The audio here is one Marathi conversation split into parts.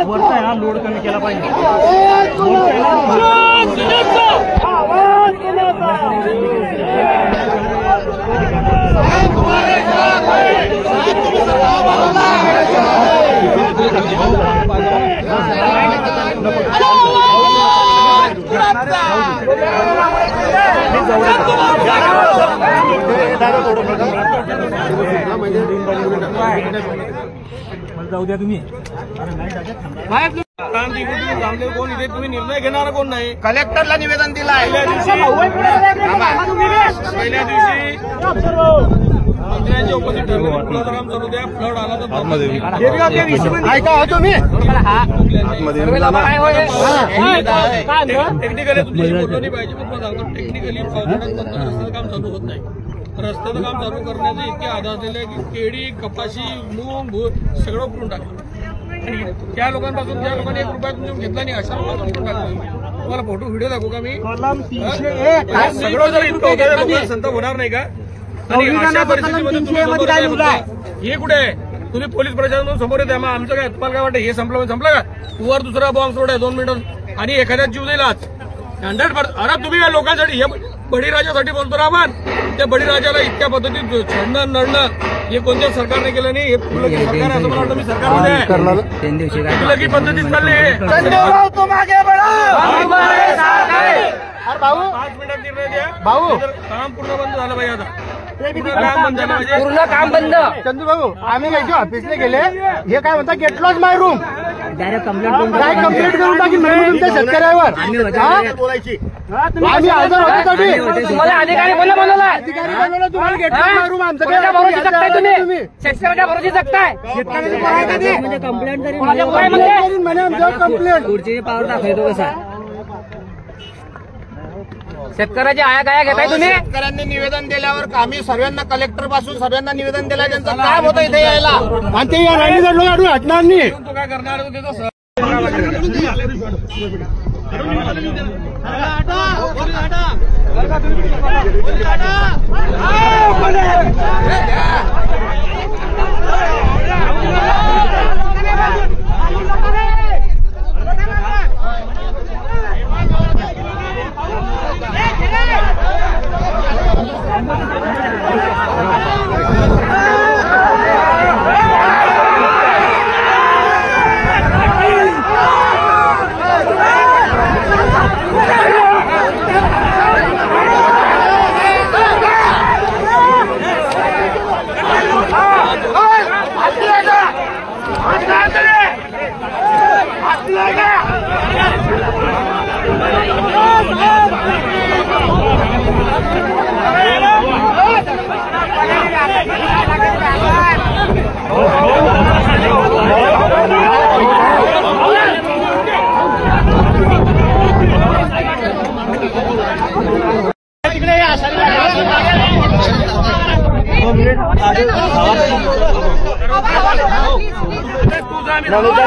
वरचा लोड कमी केला पाहिजे। जाऊ द्या तुम्ही कोण इथे तुम्ही निर्णय घेणार कोण नाही। कलेक्टरला निवेदन दिलं आहे। पहिल्या दिवशी मंत्र्यांच्या उपस्थित ठरलं काम चालू द्या। फ्लड आला तर ऐका हो तुम्ही टेक्निकली तुमची बोललो नाही पाहिजे पण सांगतो टेक्निकली रस्त्याचं काम चालू होत नाही। रस्त्याचं काम चालू करण्याचे इतके आधार दिले की केळी कपाशी मूग भूर सगळं करून टाकलं आणि त्या लोकांपासून ज्या लोकांनी 1 रुपया तुम्ही घेतला नाही अशा लोकांना करून टाकलं। तुम्हाला फोटो व्हिडिओ दाखवू का मी? सगळं जर इतकं होतं संत होणार नाही का? आणि अशा परिस्थितीमध्ये तुम्ही हे कुठे आहे? तुम्ही पोलीस प्रशासन समोर येते मग आमचं काय तुम्हाला काय वाटतं हे संपलं का? वर दुसरा बॉम्ब सोड आहे 2 मिनिटं आणि एखाद्या जीव देईल आज 100%। अरे तुम्ही या लोकांसाठी हे बळीराजासाठी बोलतो ना आपण। त्या बळीराजाला इतक्या पद्धतीत छडणं नडणं हे कोणत्या सरकारने केलं नाही। हे सरकार असं मला वाटतं मी सरकारमध्ये आहे की पद्धतीत चालली आहे। 5 मिनिटात निर्णय द्या भाऊ। काम पूर्ण बंद झालं पाहिजे आता। पूर्ण काम बंद। चंदू भाऊ आम्ही घ्यायचो ऑफिसला गेले हे काय म्हणता गेट लॉज माय रूम डायरेक्ट कंप्लेंट करून टाकी तुमच्या शेतकऱ्यावर बोलायची। आम्ही हजर होतो तुम्हाला अधिकारी बोलवला तुम्हाला गेट लॉज माय रूम आमचं काय भरोसा जगताय तुम्ही शेतकऱ्याच्या भरोसा जगताय। शेतकऱ्याची कंप्लेंट करून म्हणे आमच्यावर कंप्लेंट पुढची पावर दाखवतो कसा शेतकऱ्याची आया गाया घेताय तुम्ही। शेतकऱ्यांनी निवेदन दिल्यावर आम्ही सर्वांना कलेक्टर पासून सर्वांना निवेदन दिलं त्यांचं काम होतं इथे यायला आणि ते या राणी लोक अडून हटणार नाही। तू काय करणार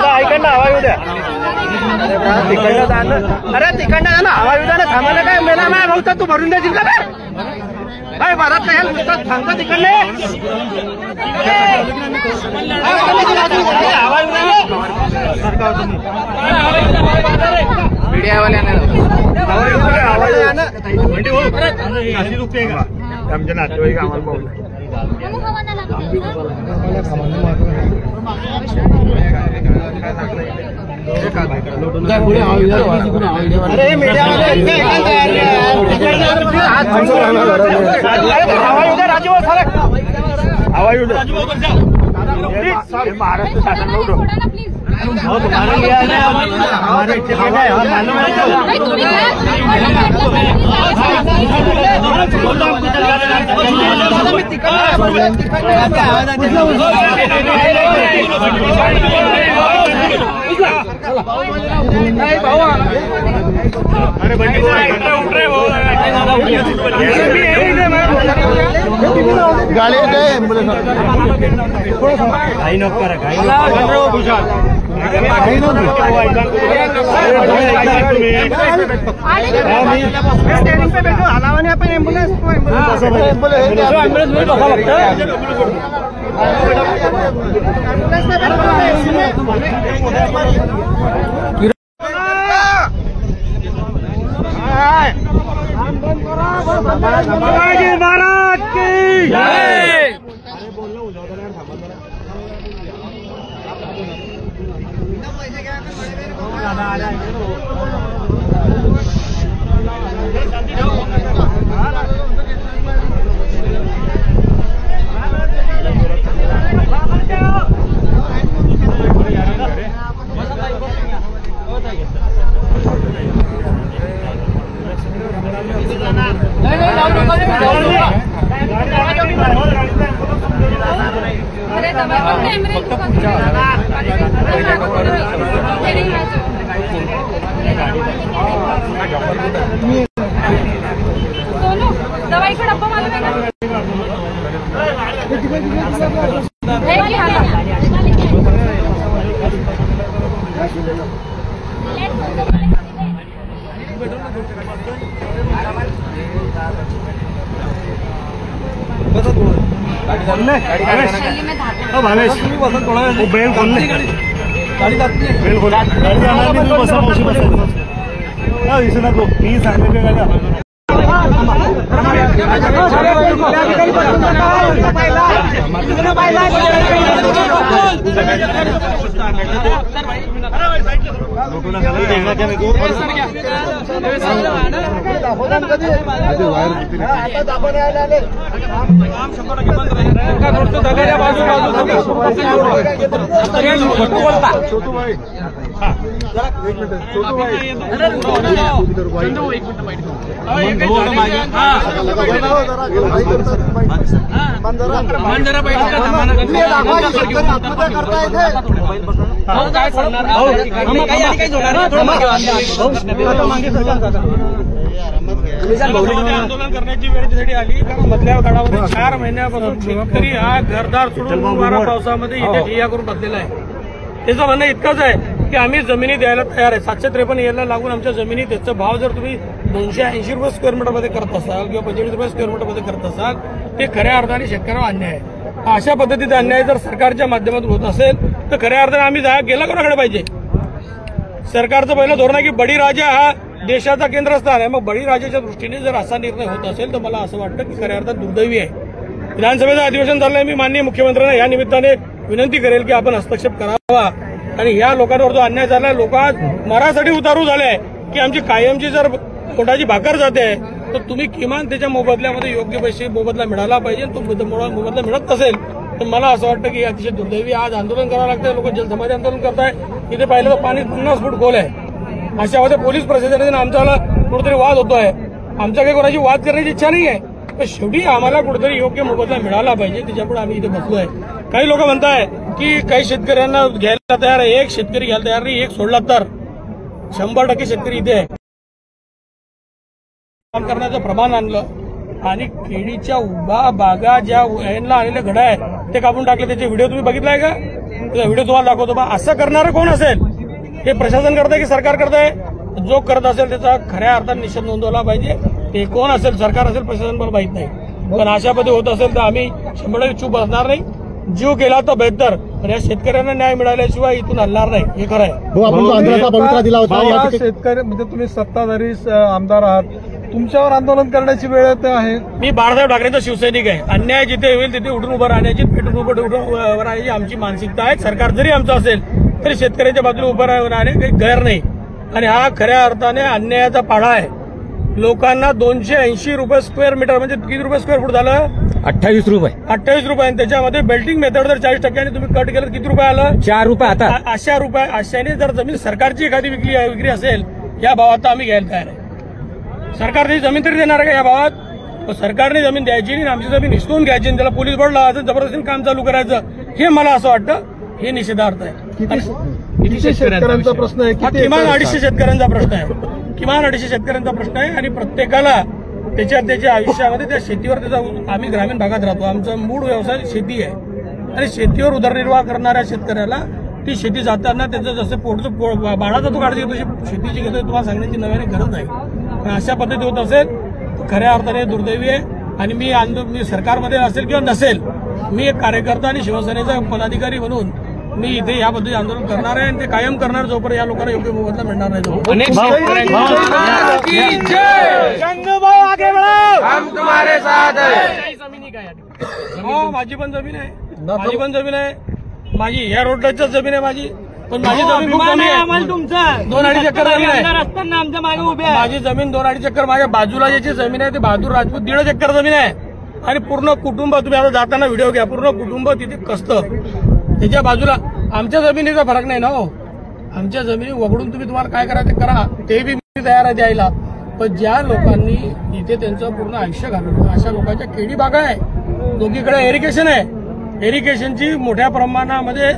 ऐकणं हवा येऊ द्या तिकडनं जाणं। अरे तिकडनं जाणं हवा येऊ द्या ना थांबायला काय मेला माय भाऊ तू भरून द्यायची का काय भारत काय नुसतं थांबतं तिकडले हवा येऊ द्या मीडियावाल्यांना अशी दुखते का आमच्या नातेवाईक आम्हाला पाहून अरे मीडिया महाराष्ट्र शासन गाड़ी काही नको करा काही महाराज की जय। दवाई का डब्बा मालूम है भावेश बेल खोलने बेल खोला बसा मावशी बसा इसे नको मी सांगितलं गाड्या आंदोलन करण्याची वेळ त्यासाठी आली कारण मधल्या काळामध्ये 4 महिन्यापासून शेतकरी हा घरदार सोडून वारा पावसामध्ये इथे ठिय्या करून बसलेला आहे. त्याचं म्हणणं इतकंच आहे की आम्ही जमिनी द्यायला तयार आहे. 753 याला लागून आमच्या जमिनी त्याचा भाव जर तुम्ही 280 रुपये स्क्वेअर मीटरमध्ये करत असाल किंवा 25 रुपये स्क्वेअर मीटरमध्ये करत असाल ते खऱ्या अर्थाने शेतकऱ्यावर अन्याय आहे. अशा पद्धतीचा अन्याय जर सरकारच्या माध्यमातून होत असेल तर खऱ्या अर्थाने आम्ही गेला कोणाकडे पाहिजे. सरकारचं पहिलं धोरण आहे की बळीराजा हा देशाचा केंद्रस्थान आहे. मग बळीराजाच्या दृष्टीने जर असा निर्णय होत असेल तर मला असं वाटतं की खऱ्या अर्थात दुर्दैवी आहे. विधानसभेचं अधिवेशन चाललंय. मी माननीय मुख्यमंत्र्यांना या निमित्ताने विनंती करेल की आपण हस्तक्षेप करावा आणि या लोकांवर जो अन्याय झालाय लोक आज मरासाठी उतारू झाले आहे की आमची कायमची जर पोटाची भाकर जाते तर तुम्ही किमान त्याच्या मोबदल्यामध्ये योग्य पैसे मोबदला मिळाला पाहिजे. तो मोबदला मिळत नसेल तर मला असं वाटतं की अतिशय दुर्दैवी आज आंदोलन करावं लागतंय. लोक जलसमाधी आंदोलन करताय. इथे पाहिलं तर पाणी 50 फूट खोल आहे. अशामध्ये पोलीस प्रशासनाने आमच्याला कुठेतरी वाद होतोय. आमच्या काही कोणाची वाद करण्याची इच्छा नाही आहे पण शेवटी आम्हाला कुठेतरी योग्य मोबदला मिळाला पाहिजे. त्याच्यापुढे आम्ही इथे बसलोय. काही लोक म्हणताय की काही शेतकऱ्यांना घ्यायला तयार आहे. एक शेतकरी घ्यायला तयार नाही. एक सोडला तर 100% शेतकरी इथे आहे. काम करण्याचं प्रमाण आणलं आणि केळीच्या उभा बागा ज्या यांना आलेल्या घडा आहे ते कापून टाकले. त्याचे व्हिडिओ तुम्ही बघितलाय का? व्हिडिओ तुम्हाला दाखवतो बा. असं करणारं कोण असेल? हे प्रशासन करताय की सरकार करताय? जो करत असेल त्याचा खऱ्या अर्थाने निषेध नोंदवला पाहिजे. ते कोण असेल, सरकार असेल, प्रशासन मला माहित नाही. पण अशा पद्धती होत असेल तर आम्ही 100% चूप बसणार नाही. जीव केला तर बेहतर. पण या शेतकऱ्यांना न्याय मिळाल्याशिवाय इथून हलणार नाही. हे खरं आहे. शेतकरी म्हणजे तुम्ही सत्ताधारी आमदार आहात. तुमच्यावर आंदोलन करण्याची वेळ आहे. मी बाळासाहेब ठाकरेंचा शिवसैनिक आहे. अन्याय जिथे होईल तिथे उठून उभं राहण्याची, पेटून उभं राहण्याची आमची मानसिकता आहे. सरकार जरी आमचं असेल तरी शेतकऱ्यांच्या बाजूने उभं राहणे काही गैर नाही. आणि हा खऱ्या अर्थाने अन्यायाचा पाढा आहे. लोकांना 280 रुपये स्क्वेअर मीटर म्हणजे किती रुपये स्क्वेअर फूट झालं? 28 रुपये. 28 रुपये. आणि त्याच्यामध्ये बेल्टिंग मेथड जर 40% तुम्ही कट केलं किती रुपये आलं? 4 रुपये आता. अशाने जर जमीन सरकारची एखादी विक्री असेल या भावात तर आम्ही घ्यायला तयार आहे. सरकारने जमीन तरी देणार का या भावात? सरकारने जमीन द्यायची आणि आमची जमीन हिसकून घ्यायची आणि त्याला पोलीस बळ लावायचं, जबरदस्तीने काम चालू करायचं, हे मला असं वाटतं हे निषेधार्थ आहे. किती शेतकऱ्यांचा प्रश्न आहे? किमान 250 शेतकऱ्यांचा प्रश्न आहे. किमान 250 शेतकऱ्यांचा प्रश्न आहे आणि प्रत्येकाला त्याच्या आयुष्यामध्ये त्या शेतीवर त्याचा आम्ही ग्रामीण भागात राहतो, आमचा मूळ व्यवसाय शेती आहे आणि शेतीवर उदरनिर्वाह करणाऱ्या शेतकऱ्याला ती शेती जाताना त्याचं जसं पोटचं बाळाचा तो काढतो तशी शेतीची घेतोय तुम्हाला सांगण्याची नव्याने गरज नाही. पण अशा पद्धती होत असेल खऱ्या अर्थाने दुर्दैवी आहे. आणि मी सरकारमध्ये असेल किंवा नसेल, मी एक कार्यकर्ता आणि शिवसेनेचा पदाधिकारी म्हणून मी इथे या पद्धतीने आंदोलन करणार आहे आणि ते कायम करणार जोपर्यंत या लोकांना योग्य मोबदला मिळणार नाही. माझी पण जमीन आहे, माझी या रोडच्या जमीन आहे माझी, पण माझी जमीन खूप कमी आहे. 2-2.5 एकर जमीन आहे माझी जमीन. 2-2.5 एकर माझ्या बाजूला ज्याची जमीन आहे ते बहादूर राजपूत 1.5 एकर जमीन आहे आणि पूर्ण कुटुंब, तुम्ही आता जाताना व्हिडिओ घ्या, पूर्ण कुटुंब तिथे कसतं त्याच्या बाजूला. आमच्या जमिनीचा फरक नाही ना हो, आमच्या जमिनी वगळून तुम्हाला काय करायचं करा, ते बी मी तयार आहे द्यायला. पण ज्या लोकांनी इथे त्यांचं पूर्ण आयुष्य घालवलं अशा लोकांच्या केळी बागा आहे, दोघीकडे इरिगेशन आहे, इरिगेशनची मोठ्या प्रमाणामध्ये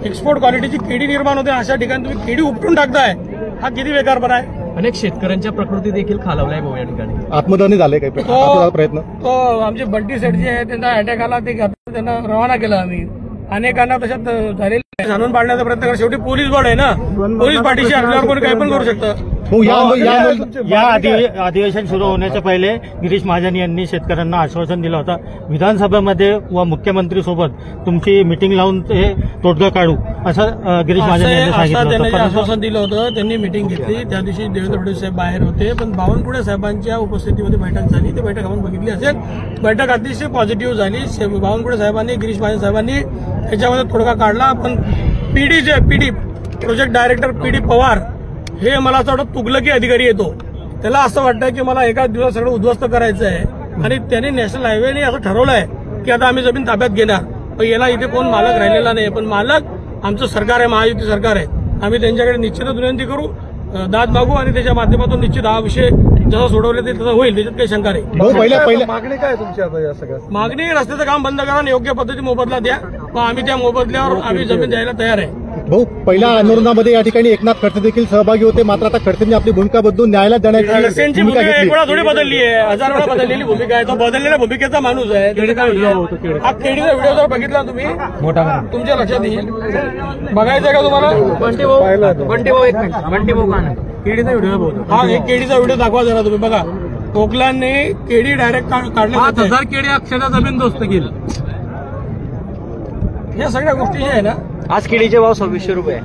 एक्सपोर्ट क्वालिटीची केळी निर्माण होते, अशा ठिकाणी तुम्ही केळी उपटून टाकताय, हा किती बेकारपणा आहे. अनेक शेतकऱ्यांच्या प्रकृती देखील खालावलाय भाऊ या ठिकाणी. आत्मदहन झाले काही प्रयत्न? तो आमचे बंटी सेठ जे आहे त्यांचा अटॅक आला, ते त्यांना रवाना केलं आम्ही. अनेकांना तशात झालेले जाणून पाडण्याचा प्रयत्न करा. शेवटी पोलीस बळ आहे ना, पोलीस पाठीशी असल्यावर कोणी काही पण करू शकतं. या अधिवेशन सुरू होण्याच्या पहिले गिरीश महाजन यांनी शेतकऱ्यांना आश्वासन दिलं होतं विधानसभेमध्ये व मुख्यमंत्री सोबत तुमची मिटिंग लावून ते तोडगा काढू असं गिरीश महाजन यांनी सांगितलं त्यांनी आश्वासन दिलं होतं. त्यांनी मिटिंग घेतली, त्या दिवशी देवेंद्र फडणवीस साहेब बाहेर होते, पण बावनकुळे साहेबांच्या उपस्थितीमध्ये बैठक झाली. ती बैठक आपण बघितली असेल. बैठक अतिशय पॉझिटिव्ह झाली. बावनकुळे साहेबांनी, गिरीश महाजन साहेबांनी त्याच्यामध्ये तोडगा काढला. पण PD project director PD Pawar हे मला असं वाटतं तुगलकी अधिकारी येतो, त्याला असं वाटतं की मला एका दिवस सगळं उद्ध्वस्त करायचं आहे आणि त्यांनी नॅशनल हायवेने असं ठरवलंय की आता आम्ही जमीन ताब्यात घेणार. पण याला इथे कोण मालक राहिलेला नाही, पण मालक आमचं सरकार आहे, महायुती सरकार आहे. आम्ही त्यांच्याकडे निश्चितच विनंती करू, दाद मागू आणि त्याच्या माध्यमातून निश्चित हा विषय जसं सोडवले ते तसं होईल, त्याच्यात काही शंका नाही. पहिल्या मागणी काय तुमची आता या सगळ्यात? मागणी रस्त्याचं काम बंद करा आणि योग्य पद्धती मोबदला द्या, मग आम्ही त्या मोबदल्यावर आम्ही जमीन द्यायला तयार आहे. भाऊ, पहिल्या आंदोलनामध्ये या ठिकाणी एकनाथ खडसे देखील सहभागी होते, मात्र आता खडसेंनी आपली भूमिका बदलून न्यायालयात खडसेंची देण्याची भूमिका एक वेळा थोडी बदलली आहे, 1000 वेळा बदललेली भूमिका आहे. तो बदललेल्या भूमिकेचा माणूस आहे. हा केळीचा व्हिडिओ जर बघितला तुम्ही तुमच्या लक्षात येईल. बघायचं का तुम्हाला? बंटी भाऊ केळीचा व्हिडिओ बघतो. हा, एक केळीचा व्हिडिओ दाखवा जरा तुम्ही. बघा, कोकलांनी केळी डायरेक्ट काढले, 5000 केळी अक्षरशः जमीन दोस्त केलं. या सगळ्या गोष्टी ज्या आहे ना, आज केळीचे भाव 2600 रुपये.